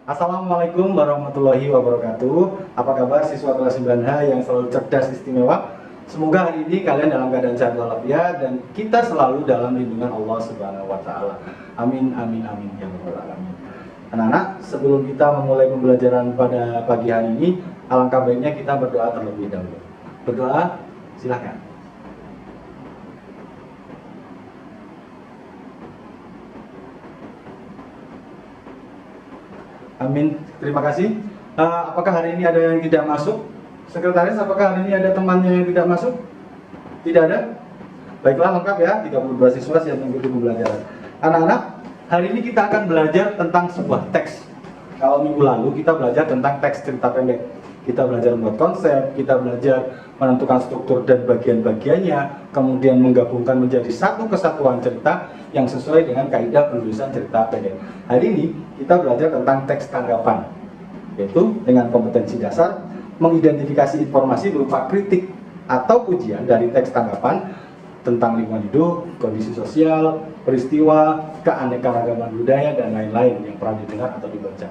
Assalamualaikum warahmatullahi wabarakatuh. Apa kabar siswa kelas 9H yang selalu cerdas istimewa? Semoga hari ini kalian dalam keadaan sehat walafiat dan kita selalu dalam lindungan Allah Subhanahu wa taala. Amin amin amin ya rabbal alamin. Anak-anak, sebelum kita memulai pembelajaran pada pagi hari ini, alangkah baiknya kita berdoa terlebih dahulu. Berdoa, silakan. Amin, terima kasih. Apakah hari ini ada yang tidak masuk? Sekretaris, apakah hari ini ada temannya yang tidak masuk? Tidak ada? Baiklah, lengkap ya, 32 siswa yang mengikuti pembelajaran. Anak-anak, hari ini kita akan belajar tentang sebuah teks. Kalau minggu lalu kita belajar tentang teks cerita pendek. Kita belajar membuat konsep, kita belajar menentukan struktur dan bagian-bagiannya, kemudian menggabungkan menjadi satu kesatuan cerita yang sesuai dengan kaidah penulisan cerita pendek. Hari ini kita belajar tentang teks tanggapan, yaitu dengan kompetensi dasar mengidentifikasi informasi berupa kritik atau pujian dari teks tanggapan tentang lingkungan hidup, kondisi sosial, peristiwa, keanekaragaman budaya, dan lain-lain yang pernah didengar atau dibaca.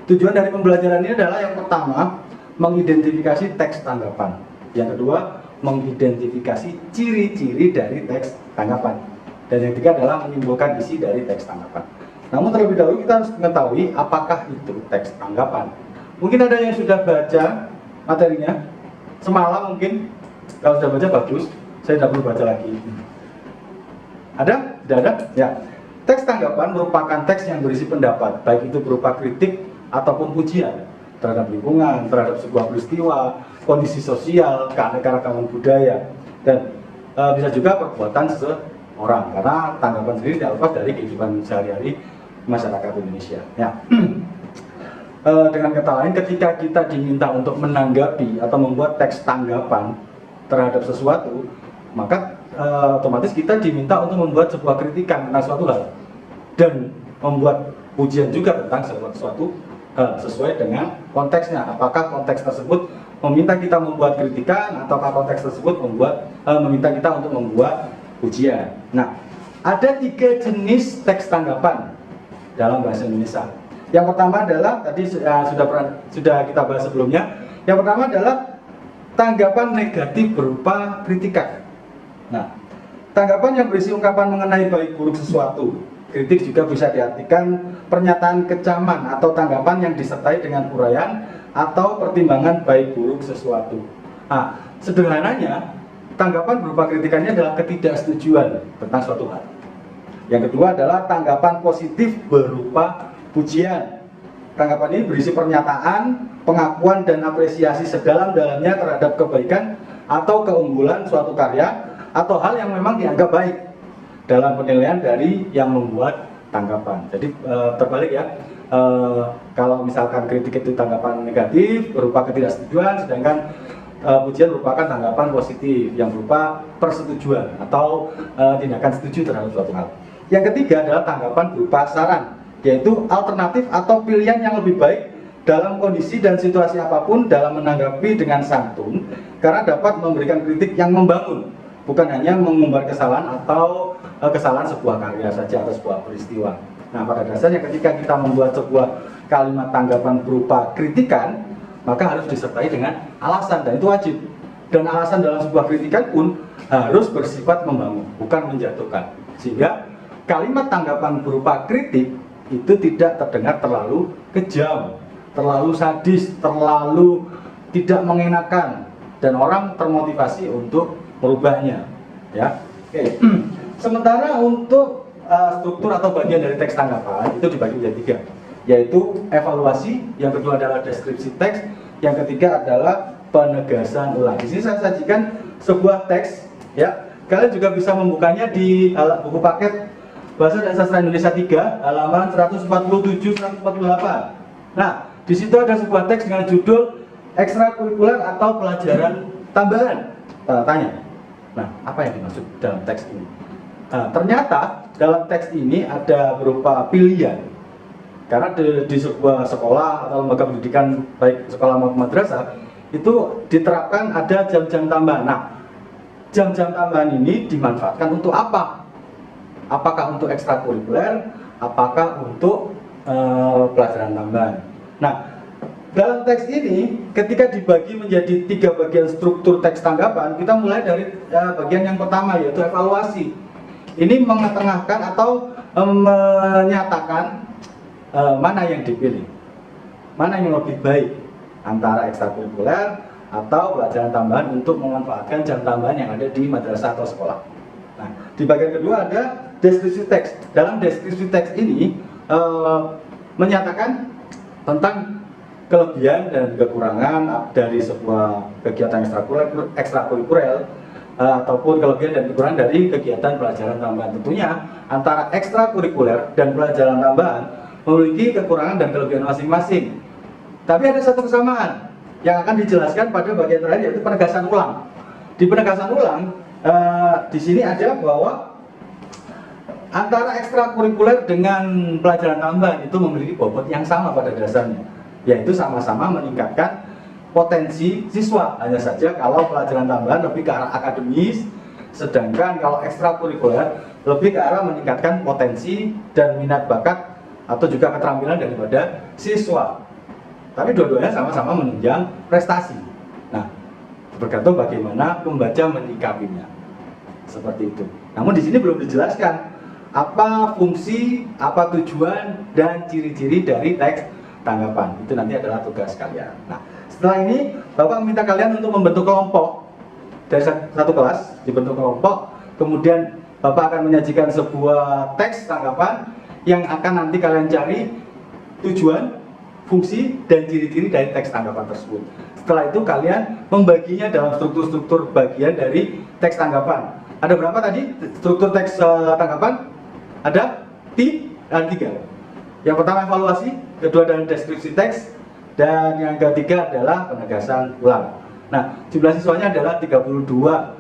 Tujuan dari pembelajaran ini adalah yang pertama, mengidentifikasi teks tanggapan. Yang kedua, mengidentifikasi ciri-ciri dari teks tanggapan. Dan yang ketiga adalah menyimpulkan isi dari teks tanggapan. Namun terlebih dahulu kita harus mengetahui apakah itu teks tanggapan. Mungkin ada yang sudah baca materinya semalam mungkin. Kalau sudah baca bagus, saya tidak perlu baca lagi. Ada? Tidak ada? Ya. Teks tanggapan merupakan teks yang berisi pendapat, baik itu berupa kritik ataupun pujian terhadap lingkungan, terhadap sebuah peristiwa, kondisi sosial, keanekaragaman budaya, dan bisa juga perbuatan seseorang, karena tanggapan sendiri tidak lepas dari kehidupan sehari-hari masyarakat Indonesia. Ya. Dengan kata lain, ketika kita diminta untuk menanggapi atau membuat teks tanggapan terhadap sesuatu, maka otomatis kita diminta untuk membuat sebuah kritikan tentang suatu hal dan membuat pujian juga tentang sesuatu hal sesuai dengan konteksnya. Apakah konteks tersebut meminta kita membuat kritikan ataukah konteks tersebut meminta kita untuk membuat pujian. Nah, ada 3 jenis teks tanggapan dalam bahasa Indonesia. Yang pertama adalah tadi sudah kita bahas sebelumnya. Yang pertama adalah tanggapan negatif berupa kritikan. Nah, tanggapan yang berisi ungkapan mengenai baik buruk sesuatu. Kritik juga bisa diartikan pernyataan kecaman atau tanggapan yang disertai dengan uraian atau pertimbangan baik buruk sesuatu. Nah, sederhananya, tanggapan berupa kritikannya adalah ketidaksetujuan tentang suatu hal. Yang kedua adalah tanggapan positif berupa pujian. Tanggapan ini berisi pernyataan, pengakuan dan apresiasi sedalam-dalamnya terhadap kebaikan atau keunggulan suatu karya atau hal yang memang dianggap baik dalam penilaian dari yang membuat tanggapan. Jadi terbalik ya, kalau misalkan kritik itu tanggapan negatif berupa ketidaksetujuan, sedangkan pujian merupakan tanggapan positif yang berupa persetujuan atau tindakan setuju terhadap suatu hal. Yang ketiga adalah tanggapan berupa saran, yaitu alternatif atau pilihan yang lebih baik dalam kondisi dan situasi apapun dalam menanggapi dengan santun, karena dapat memberikan kritik yang membangun, bukan hanya mengumbar kesalahan atau kesalahan sebuah karya saja atau sebuah peristiwa. Nah, pada dasarnya ketika kita membuat sebuah kalimat tanggapan berupa kritikan, maka harus disertai dengan alasan, dan itu wajib. Dan alasan dalam sebuah kritikan pun harus bersifat membangun, bukan menjatuhkan. Sehingga kalimat tanggapan berupa kritik itu tidak terdengar terlalu kejam, terlalu sadis, terlalu tidak mengenakan, dan orang termotivasi untuk merubahnya. Ya. Oke. Sementara untuk struktur atau bagian dari teks tanggapan itu dibagi menjadi 3, yaitu evaluasi, yang kedua adalah deskripsi teks, yang ketiga adalah penegasan ulang. Di sini saya sajikan sebuah teks, ya. Kalian juga bisa membukanya di buku paket Bahasa dan Sastra Indonesia 3, halaman 147-148. Nah, di situ ada sebuah teks dengan judul ekstrakurikuler atau pelajaran tambahan. Tanya. Nah, apa yang dimaksud dalam teks ini? Nah, ternyata dalam teks ini ada berupa pilihan. Karena di sebuah sekolah atau lembaga pendidikan, baik sekolah maupun madrasah, itu diterapkan ada jam-jam tambahan. Nah, jam-jam tambahan ini dimanfaatkan untuk apa? Apakah untuk ekstrakurikuler, apakah untuk pelajaran tambahan. Nah, dalam teks ini ketika dibagi menjadi 3 bagian struktur teks tanggapan, kita mulai dari bagian yang pertama, yaitu evaluasi. Ini mengetengahkan atau menyatakan mana yang dipilih, mana yang lebih baik antara ekstrakurikuler atau pelajaran tambahan untuk memanfaatkan jam tambahan yang ada di madrasah atau sekolah. Nah, di bagian kedua ada deskripsi teks. Dalam deskripsi teks ini menyatakan tentang kelebihan dan kekurangan dari sebuah kegiatan ekstrakurikuler ataupun kelebihan dan kekurangan dari kegiatan pelajaran tambahan. Tentunya antara ekstrakurikuler dan pelajaran tambahan memiliki kekurangan dan kelebihan masing-masing. Tapi ada satu kesamaan yang akan dijelaskan pada bagian terakhir, yaitu penegasan ulang. Di penegasan ulang, di sini ada bahwa antara ekstrakurikuler dengan pelajaran tambahan itu memiliki bobot yang sama pada dasarnya, yaitu sama-sama meningkatkan potensi siswa. Hanya saja kalau pelajaran tambahan lebih ke arah akademis, sedangkan kalau ekstrakurikuler lebih ke arah meningkatkan potensi dan minat bakat atau juga keterampilan daripada siswa. Tapi dua-duanya sama-sama menunjang prestasi. Nah, bergantung bagaimana pembaca menyikapinya. Seperti itu. Namun di sini belum dijelaskan apa fungsi, apa tujuan dan ciri-ciri dari teks tanggapan. Itu nanti adalah tugas kalian. Nah, setelah ini Bapak meminta kalian untuk membentuk kelompok dari satu kelas, dibentuk kelompok. Kemudian Bapak akan menyajikan sebuah teks tanggapan yang akan nanti kalian cari tujuan, fungsi, dan ciri-ciri dari teks tanggapan tersebut. Setelah itu kalian membaginya dalam struktur-struktur bagian dari teks tanggapan. Ada berapa tadi struktur teks tanggapan? Ada 3. Yang pertama evaluasi, kedua adalah deskripsi teks, dan yang ketiga adalah penegasan ulang. Nah, jumlah siswanya adalah 32.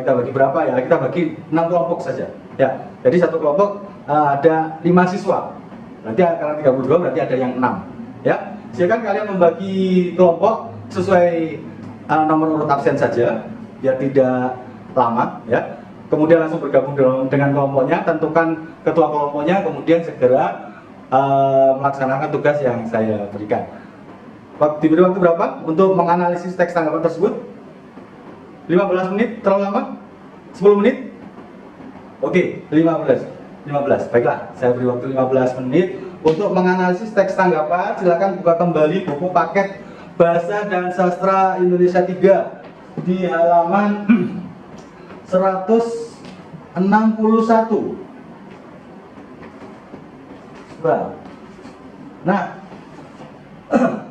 Kita bagi berapa ya? Kita bagi 6 kelompok saja. Ya, jadi satu kelompok ada 5 siswa. Nanti karena 32 berarti ada yang 6. Ya, silakan kalian membagi kelompok sesuai nomor urut absen saja, biar tidak lama. Ya, kemudian langsung bergabung dengan kelompoknya, tentukan ketua kelompoknya, kemudian segera melaksanakan tugas yang saya berikan. Diberi waktu berapa untuk menganalisis teks tanggapan tersebut? 15 menit, terlalu lama? 10 menit? Oke, 15. Baiklah, saya beri waktu 15 menit untuk menganalisis teks tanggapan. Silakan buka kembali buku paket Bahasa dan Sastra Indonesia 3 di halaman 161. Nah,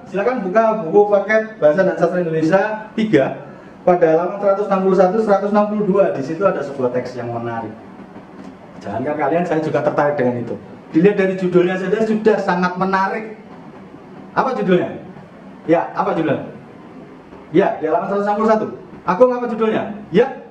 silakan buka buku paket Bahasa dan Sastra Indonesia 3 pada halaman 161, 162. Di situ ada sebuah teks yang menarik. Jangankan kalian, saya juga tertarik dengan itu. Dilihat dari judulnya saja sudah sangat menarik. Apa judulnya? Ya, apa judulnya? Ya, di halaman 161. Agung, apa judulnya? Ya,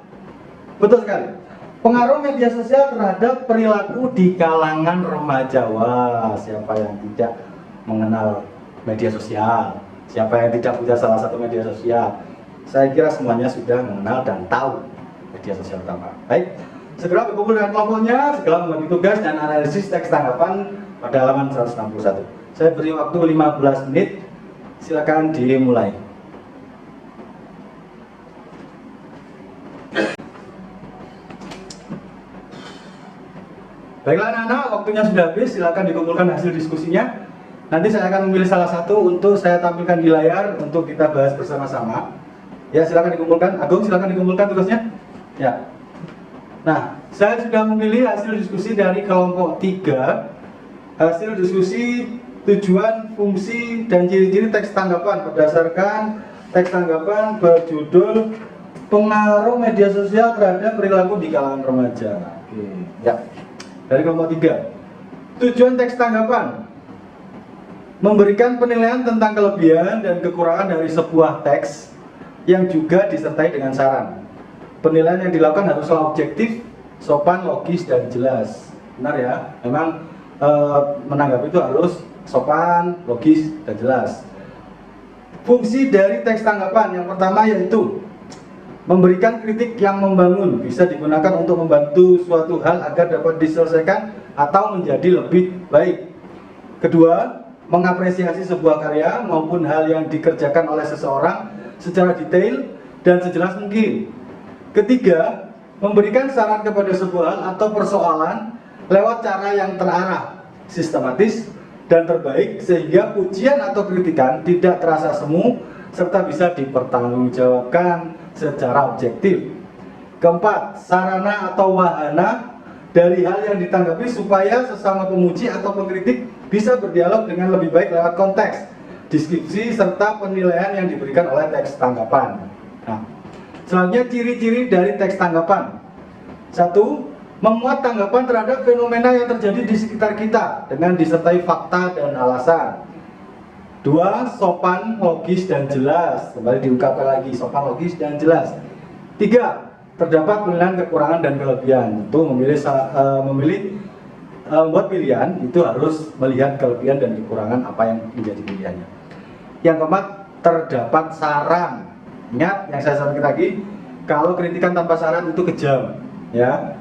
betul sekali. Pengaruh media sosial terhadap perilaku di kalangan remaja. Wah, siapa yang tidak mengenal media sosial? Siapa yang tidak punya salah satu media sosial? Saya kira semuanya sudah mengenal dan tahu media sosial utama. Baik, segera berkumpul dengan kelompoknya, segera membagi tugas dan analisis teks tanggapan pada halaman 161. Saya beri waktu 15 menit, silakan dimulai. Baiklah anak-anak, waktunya sudah habis, silakan dikumpulkan hasil diskusinya. Nanti saya akan memilih salah satu untuk saya tampilkan di layar untuk kita bahas bersama-sama. Ya, silakan dikumpulkan. Agung, silakan dikumpulkan tugasnya. Ya. Nah, saya sudah memilih hasil diskusi dari kelompok 3. Hasil diskusi tujuan, fungsi, dan ciri-ciri teks tanggapan berdasarkan teks tanggapan berjudul pengaruh media sosial terhadap perilaku di kalangan remaja. Oke. Ya. Dari kelompok 3. Tujuan teks tanggapan memberikan penilaian tentang kelebihan dan kekurangan dari sebuah teks yang juga disertai dengan saran. Penilaian yang dilakukan haruslah objektif, sopan, logis, dan jelas. Benar ya? Memang menanggapi itu harus sopan, logis, dan jelas. Fungsi dari teks tanggapan yang pertama yaitu memberikan kritik yang membangun, bisa digunakan untuk membantu suatu hal agar dapat diselesaikan atau menjadi lebih baik. Kedua, mengapresiasi sebuah karya maupun hal yang dikerjakan oleh seseorang secara detail dan sejelas mungkin. Ketiga, memberikan saran kepada sebuah hal atau persoalan lewat cara yang terarah, sistematis, dan terbaik sehingga pujian atau kritikan tidak terasa semu serta bisa dipertanggungjawabkan secara objektif. Keempat, sarana atau wahana dari hal yang ditanggapi supaya sesama pemuji atau pengkritik bisa berdialog dengan lebih baik lewat konteks, deskripsi, serta penilaian yang diberikan oleh teks tanggapan. Nah, selanjutnya ciri-ciri dari teks tanggapan. 1. Memuat tanggapan terhadap fenomena yang terjadi di sekitar kita dengan disertai fakta dan alasan. 2. Sopan, logis, dan jelas. Kembali diungkapkan lagi, sopan, logis, dan jelas. 3. Terdapat penilaian kekurangan dan kelebihan. Itu membuat pilihan itu harus melihat kelebihan dan kekurangan apa yang menjadi pilihannya. Yang keempat, terdapat saran. Ingat yang saya sampaikan tadi, kalau kritikan tanpa saran itu kejam, ya.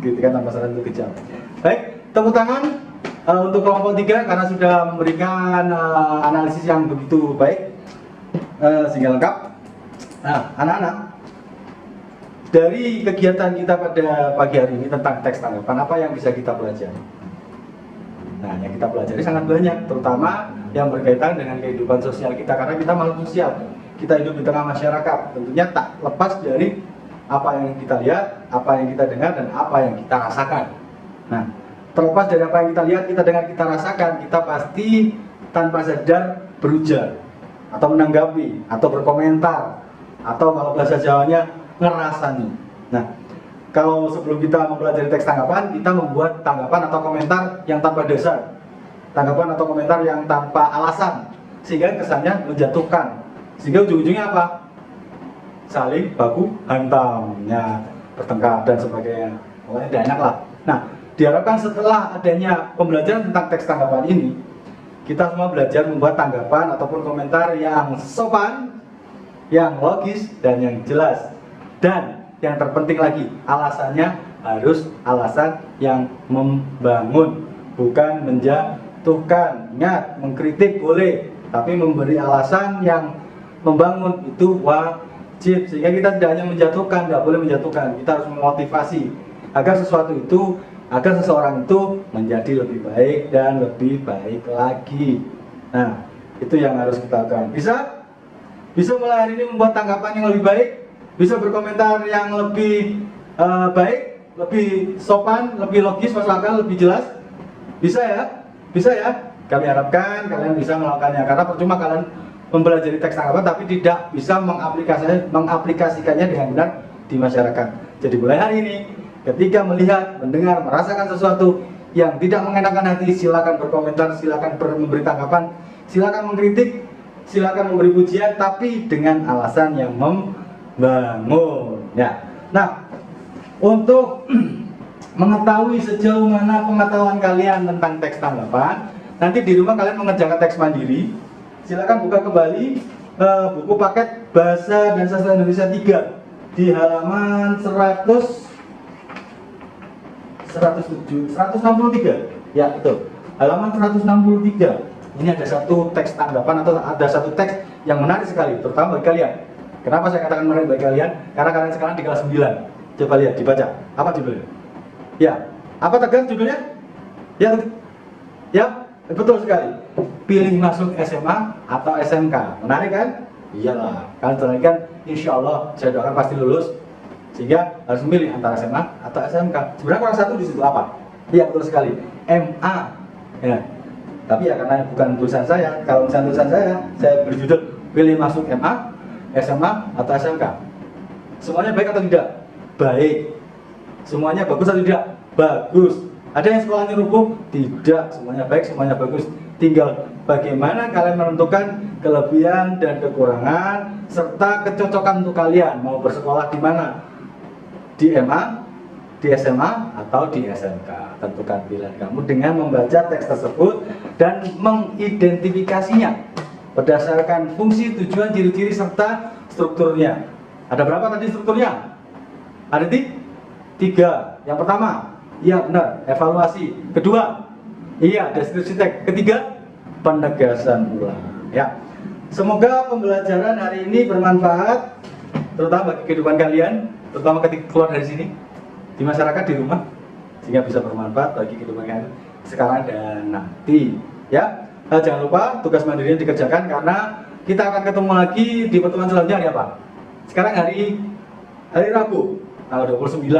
Kritikan tanpa saran itu kejam. Baik, tepuk tangan untuk kelompok 3 karena sudah memberikan analisis yang begitu baik sehingga lengkap. Nah, anak-anak, dari kegiatan kita pada pagi hari ini tentang teks tanggapan, apa yang bisa kita pelajari? Nah, yang kita pelajari sangat banyak, terutama yang berkaitan dengan kehidupan sosial kita, karena kita makhluk sosial. Kita hidup di tengah masyarakat, tentunya tak lepas dari apa yang kita lihat, apa yang kita dengar, dan apa yang kita rasakan. Nah, terlepas dari apa yang kita lihat, kita dengar, kita rasakan, kita pasti tanpa sadar berujar, atau menanggapi, atau berkomentar, atau kalau bahasa Jawanya, ngerasani. Nah, kalau sebelum kita mempelajari teks tanggapan, kita membuat tanggapan atau komentar yang tanpa dasar, tanggapan atau komentar yang tanpa alasan, sehingga kesannya menjatuhkan, sehingga ujung-ujungnya apa? Saling baku hantamnya, bertengkar dan sebagainya. Pokoknya tidak enak lah. Nah, diharapkan setelah adanya pembelajaran tentang teks tanggapan ini, kita semua belajar membuat tanggapan ataupun komentar yang sopan, yang logis, dan yang jelas. Dan yang terpenting lagi, alasannya harus alasan yang membangun, bukan menjatuhkan. Ingat, mengkritik boleh, tapi memberi alasan yang membangun itu wajib. Sehingga kita tidak hanya menjatuhkan, tidak boleh menjatuhkan. Kita harus memotivasi agar sesuatu itu, agar seseorang itu menjadi lebih baik dan lebih baik lagi. Nah, itu yang harus kita lakukan. Bisa mulai hari ini membuat tanggapan yang lebih baik, bisa berkomentar yang lebih baik, lebih sopan, lebih logis, masuk akal, lebih jelas. Bisa ya? Bisa ya? Kami harapkan kalian bisa melakukannya, karena percuma kalian mempelajari teks tanggapan tapi tidak bisa mengaplikasikannya dengan benar di masyarakat. Jadi mulai hari ini, ketika melihat, mendengar, merasakan sesuatu yang tidak mengenakan hati, silakan berkomentar, silakan memberi tanggapan, silakan mengkritik, silakan memberi pujian, tapi dengan alasan yang membangun. Ya. Nah, untuk mengetahui sejauh mana pengetahuan kalian tentang teks tanggapan, nanti di rumah kalian mengerjakan teks mandiri. Silakan buka kembali buku paket Bahasa dan Sastra Indonesia 3 di halaman 163. Ya, betul. Halaman 163. Ini ada satu teks tanggapan atau ada satu teks yang menarik sekali, terutama bagi kalian. Kenapa saya katakan menarik bagi kalian? Karena kalian sekarang di kelas 9. Coba lihat, dibaca. Apa judulnya? Ya, apa tegas judulnya? Ya, betul sekali. Pilih masuk SMA atau SMK. Menarik kan? Iyalah. Kalian terangkan, kan, insya Allah saya doakan pasti lulus. Sehingga harus memilih antara SMA atau SMK. Sebenarnya kurang satu di situ apa? Iya, betul sekali. MA. Ya. Tapi ya karena bukan tulisan saya. Kalau misalnya tulisan saya berjudul pilih masuk MA, SMA atau SMK. Semuanya baik atau tidak? Baik. Semuanya bagus atau tidak? Bagus. Ada yang sekolahnya rubuh? Tidak. Semuanya baik, semuanya bagus. Tinggal bagaimana kalian menentukan kelebihan dan kekurangan serta kecocokan untuk kalian mau bersekolah di mana, di MA, di SMA atau di SMK. Tentukan pilihan kamu dengan membaca teks tersebut dan mengidentifikasinya berdasarkan fungsi, tujuan, ciri-ciri serta strukturnya. Ada berapa tadi strukturnya? Ada 3. Yang pertama, ya benar, evaluasi. Kedua, Iya, deskripsi teks. Ketiga, penegasan ulang. Ya. Semoga pembelajaran hari ini bermanfaat, terutama bagi kehidupan kalian, terutama ketika keluar dari sini, di masyarakat, di rumah, sehingga bisa bermanfaat bagi kehidupan kalian sekarang dan nanti. Ya, jangan lupa tugas mandiri dikerjakan karena kita akan ketemu lagi di pertemuan selanjutnya hari apa? Sekarang hari Rabu, tanggal 29.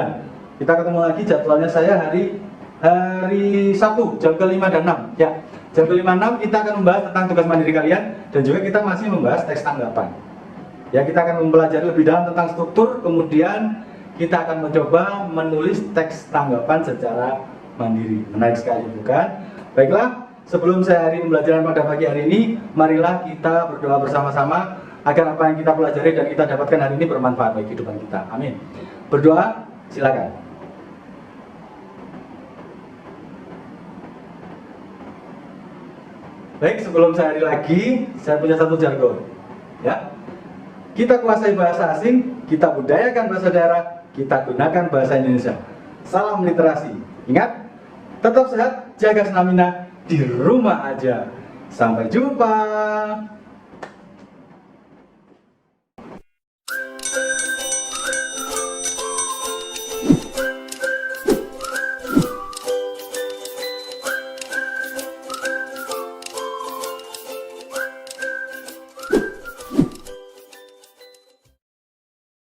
Kita ketemu lagi, jadwalnya saya hari Sabtu jam ke-5 dan 6. Ya, jam ke-5 6 kita akan membahas tentang tugas mandiri kalian dan juga kita masih membahas teks tanggapan. Ya, kita akan mempelajari lebih dalam tentang struktur, kemudian kita akan mencoba menulis teks tanggapan secara mandiri. Menarik sekali, bukan? Baiklah, sebelum saya hari pembelajaran pada pagi hari ini, marilah kita berdoa bersama-sama agar apa yang kita pelajari dan kita dapatkan hari ini bermanfaat bagi kehidupan kita. Amin. Berdoa, silakan. Baik, sebelum saya hari lagi, saya punya satu jargon. Ya, kita kuasai bahasa asing, kita budayakan bahasa daerah, kita gunakan bahasa Indonesia. Salam literasi. Ingat, tetap sehat, jaga stamina di rumah aja. Sampai jumpa.